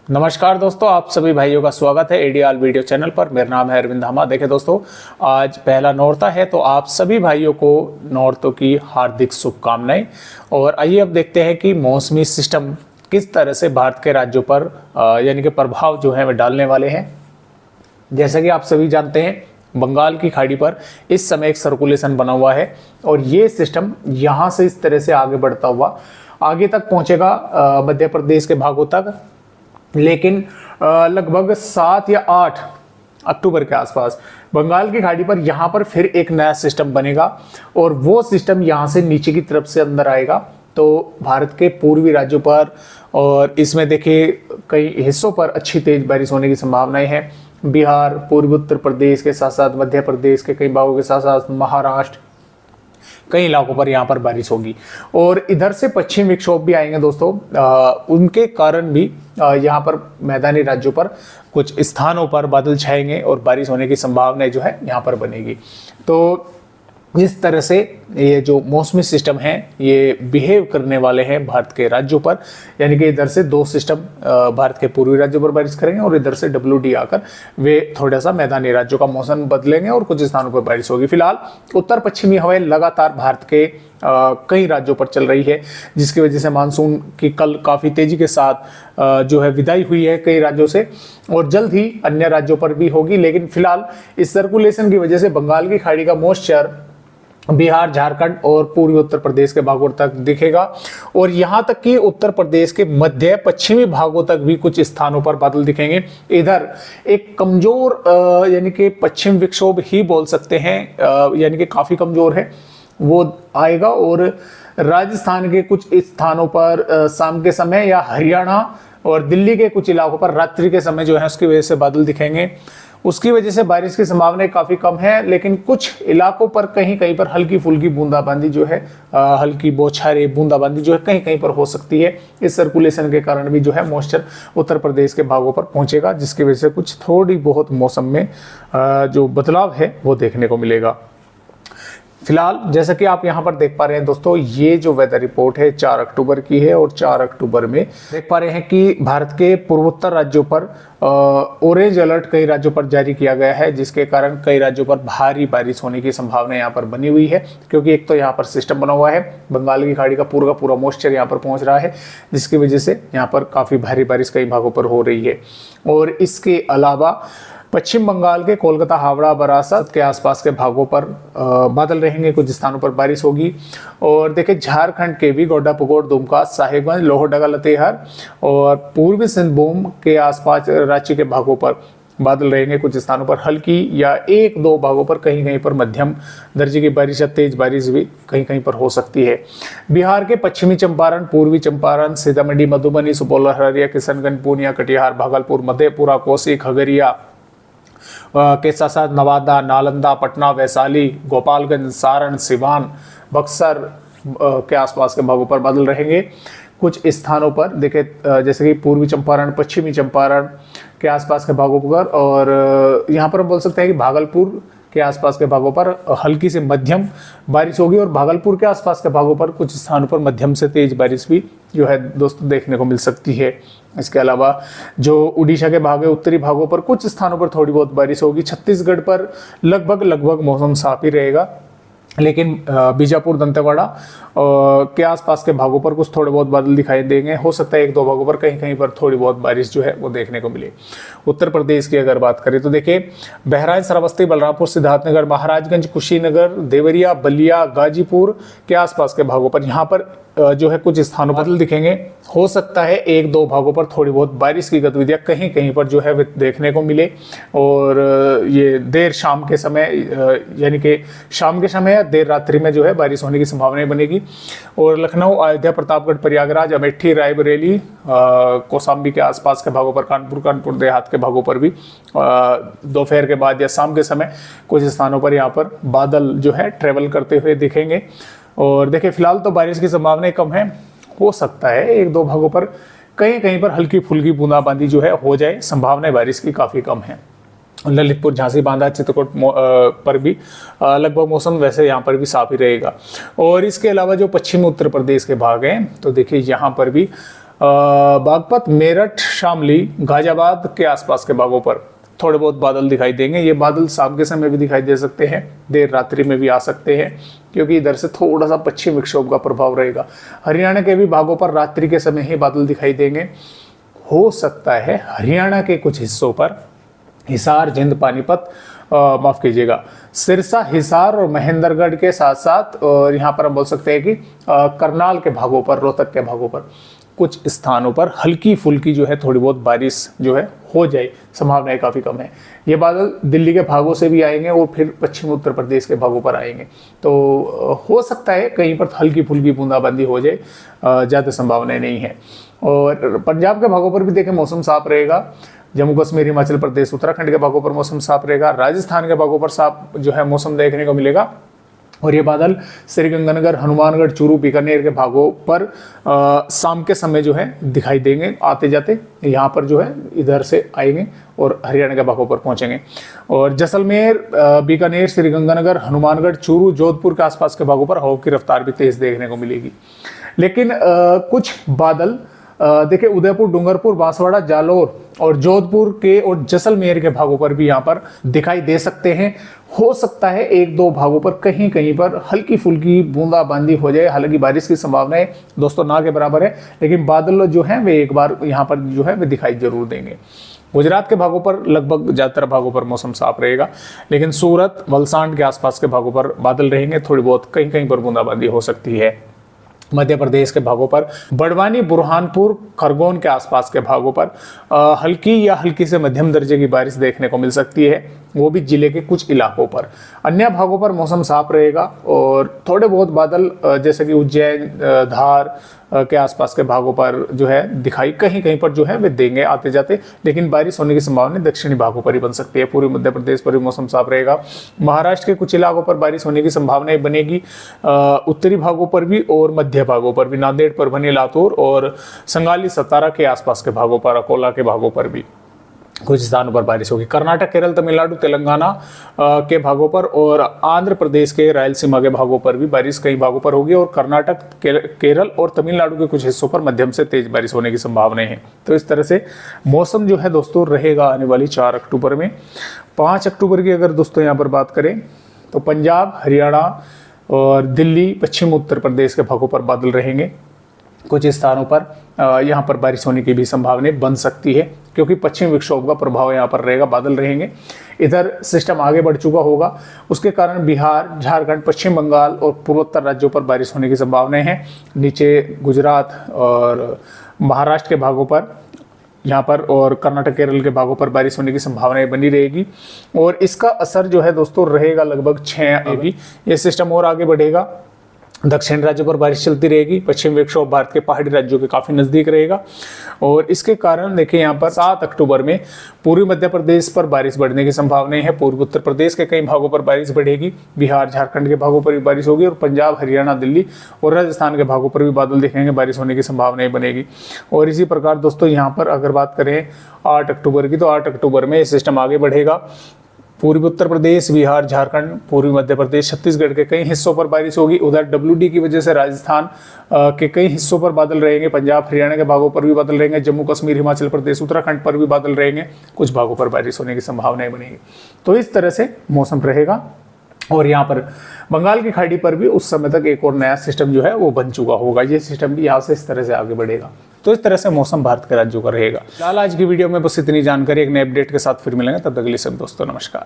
नमस्कार दोस्तों, आप सभी भाइयों का स्वागत है एडीआल वीडियो चैनल पर। मेरा नाम है अरविंद धामा। देखिए दोस्तों, आज पहला नौरता है तो आप सभी भाइयों को नौरतों की हार्दिक शुभकामनाएं। और आइए अब देखते हैं कि मौसमी सिस्टम किस तरह से भारत के राज्यों पर यानी कि प्रभाव जो है वे डालने वाले हैं। जैसा कि आप सभी जानते हैं, बंगाल की खाड़ी पर इस समय एक सर्कुलेशन बना हुआ है और ये सिस्टम यहाँ से इस तरह से आगे बढ़ता हुआ आगे तक पहुँचेगा मध्य प्रदेश के भागों तक। लेकिन लगभग 7 या 8 अक्टूबर के आसपास बंगाल की खाड़ी पर यहाँ पर फिर एक नया सिस्टम बनेगा और वो सिस्टम यहाँ से नीचे की तरफ से अंदर आएगा। तो भारत के पूर्वी राज्यों पर और इसमें देखिए कई हिस्सों पर अच्छी तेज बारिश होने की संभावनाएं हैं। बिहार, पूर्वी उत्तर प्रदेश के साथ साथ मध्य प्रदेश के कई भागों के साथ साथ महाराष्ट्र, कई इलाकों पर यहाँ पर बारिश होगी। और इधर से पश्चिम विक्षोभ भी आएंगे दोस्तों, उनके कारण भी यहाँ पर मैदानी राज्यों पर कुछ स्थानों पर बादल छाएंगे और बारिश होने की संभावना जो है यहाँ पर बनेगी। तो इस तरह से ये जो मौसमी सिस्टम है ये बिहेव करने वाले हैं भारत के राज्यों पर, यानी कि इधर से 2 सिस्टम भारत के पूर्वी राज्यों पर बारिश करेंगे और इधर से WD आकर वे थोड़ा सा मैदानी राज्यों का मौसम बदलेंगे और कुछ स्थानों पर बारिश होगी। फिलहाल उत्तर पश्चिमी हवाएं लगातार भारत के कई राज्यों पर चल रही है, जिसकी वजह से मानसून की कल काफ़ी तेजी के साथ जो है विदाई हुई है कई राज्यों से और जल्द ही अन्य राज्यों पर भी होगी। लेकिन फिलहाल इस सर्कुलेशन की वजह से बंगाल की खाड़ी का मॉइस्चर बिहार, झारखंड और पूर्वी उत्तर प्रदेश के भागों तक दिखेगा और यहाँ तक कि उत्तर प्रदेश के मध्य पश्चिमी भागों तक भी कुछ स्थानों पर बादल दिखेंगे। इधर एक कमजोर यानी कि पश्चिम विक्षोभ ही बोल सकते हैं, यानी कि काफी कमजोर है, वो आएगा और राजस्थान के कुछ स्थानों पर शाम के समय या हरियाणा और दिल्ली के कुछ इलाकों पर रात्रि के समय जो है उसकी वजह से बादल दिखेंगे। उसकी वजह से बारिश की संभावना काफी कम है, लेकिन कुछ इलाकों पर कहीं कहीं पर हल्की फुल्की बूंदाबांदी जो है हल्की बौछारें बूंदाबांदी जो है कहीं कहीं पर हो सकती है। इस सर्कुलेशन के कारण भी जो है मॉइस्चर उत्तर प्रदेश के भागों पर पहुंचेगा, जिसकी वजह से कुछ थोड़ी बहुत मौसम में जो बदलाव है वो देखने को मिलेगा। फिलहाल जैसा कि आप यहाँ पर देख पा रहे हैं दोस्तों, ये जो वेदर रिपोर्ट है 4 अक्टूबर की है और 4 अक्टूबर में देख पा रहे हैं कि भारत के पूर्वोत्तर राज्यों पर ऑरेंज अलर्ट कई राज्यों पर जारी किया गया है, जिसके कारण कई राज्यों पर भारी बारिश होने की संभावना यहाँ पर बनी हुई है। क्योंकि एक तो यहाँ पर सिस्टम बना हुआ है, बंगाल की खाड़ी का पूरा मॉइस्चर यहाँ पर पहुँच रहा है, जिसकी वजह से यहाँ पर काफ़ी भारी बारिश कई भागों पर हो रही है। और इसके अलावा पश्चिम बंगाल के कोलकाता, हावड़ा, बरासत के आसपास के भागों पर बादल रहेंगे, कुछ स्थानों पर बारिश होगी। और देखिए झारखंड के भी गोड्डा, पुगोड़, दुमका, साहिबगंज, लोहरदगा, लातेहार और पूर्वी सिंहभूम के आसपास राज्य के भागों पर बादल रहेंगे, कुछ स्थानों पर हल्की या 1-2 भागों पर कहीं कहीं पर मध्यम दर्जे की बारिश या तेज बारिश भी कहीं कहीं पर हो सकती है। बिहार के पश्चिमी चंपारण, पूर्वी चंपारण, सीतामढ़ी, मधुबनी, सुपौल, अररिया, किशनगंज, पूर्णिया, कटिहार, भागलपुर, मधेपुरा, कोसी, खगड़िया के साथ साथ नवादा, नालंदा, पटना, वैशाली, गोपालगंज, सारण, सिवान, बक्सर के आसपास के भागों पर बादल रहेंगे। कुछ स्थानों पर देखिए जैसे कि पूर्वी चंपारण, पश्चिमी चंपारण के आसपास के भागों पर और यहाँ पर हम बोल सकते हैं कि भागलपुर के आसपास के भागों पर हल्की से मध्यम बारिश होगी और भागलपुर के आसपास के भागों पर कुछ स्थानों पर मध्यम से तेज बारिश भी जो है दोस्तों देखने को मिल सकती है। इसके अलावा जो उड़ीसा के भाग है, उत्तरी भागों पर कुछ स्थानों पर थोड़ी बहुत बारिश होगी। छत्तीसगढ़ पर लगभग मौसम साफ ही रहेगा, लेकिन बीजापुर, दंतेवाड़ा के आसपास के भागों पर कुछ थोड़े बहुत बादल दिखाई देंगे। हो सकता है 1-2 भागों पर कहीं कहीं पर थोड़ी बहुत बारिश जो है वो देखने को मिले। उत्तर प्रदेश की अगर बात करें तो देखिए बहराइच, श्रावस्ती, बलरामपुर, सिद्धार्थनगर, महाराजगंज, कुशीनगर, देवरिया, बलिया, गाजीपुर के आसपास के भागों पर यहाँ पर जो है कुछ स्थानों पर बादल दिखेंगे। हो सकता है 1-2 भागों पर थोड़ी बहुत बारिश की गतिविधियां कहीं कहीं पर जो है देखने को मिले और ये देर शाम के समय यानी कि शाम के समय या देर रात्रि में जो है बारिश होने की संभावनाएं बनेगी। और लखनऊ, अयोध्या, प्रतापगढ़, प्रयागराज, अमेठी, रायबरेली, कौशाम्बी के आसपास के भागों पर, कानपुर देहात के भागों पर भी दोपहर के बाद या शाम के समय कुछ स्थानों पर यहाँ पर बादल जो है ट्रेवल करते हुए दिखेंगे। और देखिए फिलहाल तो बारिश की संभावनाएं कम है, हो सकता है 1-2 भागों पर कहीं कहीं पर हल्की फुल्की बूंदाबांदी जो है हो जाए, संभावना बारिश की काफ़ी कम है। ललितपुर, झांसी, बांदा, चित्रकूट पर भी लगभग मौसम वैसे यहाँ पर भी साफ ही रहेगा। और इसके अलावा जो पश्चिमी उत्तर प्रदेश के भाग हैं तो देखिए यहाँ पर भी बागपत, मेरठ, शामली, गाजियाबाद के आसपास के भागों पर थोड़े बहुत बादल दिखाई देंगे। ये बादल शाम के समय भी दिखाई दे सकते हैं, देर रात्रि में भी आ सकते हैं, क्योंकि इधर से थोड़ा सा पश्चिम विक्षोभ का प्रभाव रहेगा। हरियाणा के भी भागों पर रात्रि के समय ही बादल दिखाई देंगे। हो सकता है हरियाणा के कुछ हिस्सों पर हिसार, जिंद, पानीपत, माफ कीजिएगा, सिरसा, हिसार और महेंद्रगढ़ के साथ साथ और यहाँ पर हम बोल सकते हैं कि करनाल के भागों पर, रोहतक के भागों पर कुछ स्थानों पर हल्की फुल्की जो है थोड़ी बहुत बारिश जो है हो जाए, संभावनाएं काफ़ी कम है। ये बादल दिल्ली के भागों से भी आएंगे और फिर पश्चिम उत्तर प्रदेश के भागों पर आएंगे, तो हो सकता है कहीं पर हल्की फुल्की बूंदाबांदी हो जाए, ज़्यादा संभावनाएं नहीं है। और पंजाब के भागों पर भी देखें मौसम साफ रहेगा। जम्मू कश्मीर, हिमाचल प्रदेश, उत्तराखंड के भागों पर मौसम साफ रहेगा। राजस्थान के भागों पर साफ जो है मौसम देखने को मिलेगा। और ये बादल श्रीगंगानगर, हनुमानगढ़, चूरू, बीकानेर के भागों पर शाम के समय जो है दिखाई देंगे, आते जाते यहाँ पर जो है इधर से आएंगे और हरियाणा के भागों पर पहुँचेंगे। और जैसलमेर, बीकानेर, श्रीगंगानगर, हनुमानगढ़, चूरू, जोधपुर के आसपास के भागों पर हवा की रफ्तार भी तेज देखने को मिलेगी। लेकिन कुछ बादल देखिए उदयपुर, डूंगरपुर, बांसवाड़ा, जालौर और जोधपुर के और जैसलमेर के भागों पर भी यहाँ पर दिखाई दे सकते हैं। हो सकता है एक दो भागों पर कहीं कहीं पर हल्की फुल्की बूंदाबांदी हो जाए। हालांकि बारिश की संभावना है दोस्तों ना के बराबर है, लेकिन बादल जो हैं वे एक बार यहाँ पर जो है वे दिखाई जरूर देंगे। गुजरात के भागों पर लगभग ज़्यादातर भागों पर मौसम साफ रहेगा, लेकिन सूरत, वलसाड के आसपास के भागों पर बादल रहेंगे, थोड़ी बहुत कहीं कहीं पर बूंदाबांदी हो सकती है। मध्य प्रदेश के भागों पर बड़वानी, बुरहानपुर, खरगोन के आसपास के भागों पर हल्की या हल्की से मध्यम दर्जे की बारिश देखने को मिल सकती है, वो भी जिले के कुछ इलाकों पर। अन्य भागों पर मौसम साफ रहेगा और थोड़े बहुत बादल जैसे कि उज्जैन, धार के आसपास के भागों पर जो है दिखाई कहीं कहीं पर जो है वे देंगे आते जाते, लेकिन बारिश होने की संभावना दक्षिणी भागों पर ही बन सकती है। पूर्वी मध्य प्रदेश पर भी मौसम साफ रहेगा। महाराष्ट्र के कुछ इलाकों पर बारिश होने की संभावनाएं बनेगी, उत्तरी भागों पर भी और मध्य भागों पर भी, नांदेड़, परभनी, लातूर और संगाली, सतारा के आसपास के भागों पर, अकोला के भागों पर भी कुछ स्थानों पर बारिश होगी। कर्नाटक, केरल, तमिलनाडु, तेलंगाना के भागों पर और आंध्र प्रदेश के रायलसीमा के भागों पर भी बारिश कई भागों पर होगी और कर्नाटक, केरल और तमिलनाडु के कुछ हिस्सों पर मध्यम से तेज बारिश होने की संभावनाएं हैं। तो इस तरह से मौसम जो है दोस्तों रहेगा आने वाली 4 अक्टूबर में। 5 अक्टूबर की अगर दोस्तों यहाँ पर बात करें तो पंजाब, हरियाणा और दिल्ली, पश्चिम उत्तर प्रदेश के भागों पर बादल रहेंगे। कुछ स्थानों पर यहाँ पर बारिश होने की भी संभावनाएं बन सकती है, क्योंकि पश्चिम विक्षोभ का प्रभाव यहाँ पर रहेगा, बादल रहेंगे। इधर सिस्टम आगे बढ़ चुका होगा, उसके कारण बिहार, झारखंड, पश्चिम बंगाल और पूर्वोत्तर राज्यों पर बारिश होने की संभावनाएं हैं। नीचे गुजरात और महाराष्ट्र के भागों पर यहाँ पर और कर्नाटक, केरल के भागों पर बारिश होने की संभावनाएं बनी रहेगी और इसका असर जो है दोस्तों रहेगा लगभग 6 भी। ये सिस्टम और आगे बढ़ेगा, दक्षिण राज्यों पर बारिश चलती रहेगी। पश्चिम विक्षोभ भारत के पहाड़ी राज्यों के काफ़ी नज़दीक रहेगा और इसके कारण देखिए यहाँ पर 7 अक्टूबर में पूर्वी मध्य प्रदेश पर बारिश बढ़ने की संभावनाएं हैं। पूर्वी उत्तर प्रदेश के कई भागों पर बारिश बढ़ेगी, बिहार, झारखंड के भागों पर भी बारिश होगी और पंजाब, हरियाणा, दिल्ली और राजस्थान के भागों पर भी बादल दिखेंगे, बारिश होने की संभावनाएं बनेगी। और इसी प्रकार दोस्तों यहाँ पर अगर बात करें 8 अक्टूबर की, तो 8 अक्टूबर में सिस्टम आगे बढ़ेगा। पूर्वी उत्तर प्रदेश, बिहार, झारखंड, पूर्वी मध्य प्रदेश, छत्तीसगढ़ के कई हिस्सों पर बारिश होगी। उधर WD की वजह से राजस्थान के कई हिस्सों पर बादल रहेंगे, पंजाब, हरियाणा के भागों पर भी बादल रहेंगे, जम्मू कश्मीर, हिमाचल प्रदेश, उत्तराखंड पर भी बादल रहेंगे, कुछ भागों पर बारिश होने की संभावनाएं बनेगी। तो इस तरह से मौसम रहेगा और यहाँ पर बंगाल की खाड़ी पर भी उस समय तक एक और नया सिस्टम जो है वो बन चुका होगा। ये सिस्टम भी यहाँ से इस तरह से आगे बढ़ेगा। तो इस तरह से मौसम भारत के राज्यों का रहेगा। फिलहाल आज की वीडियो में बस इतनी जानकारी, एक नए अपडेट के साथ फिर मिलेंगे, तब तक के लिए सब दोस्तों नमस्कार।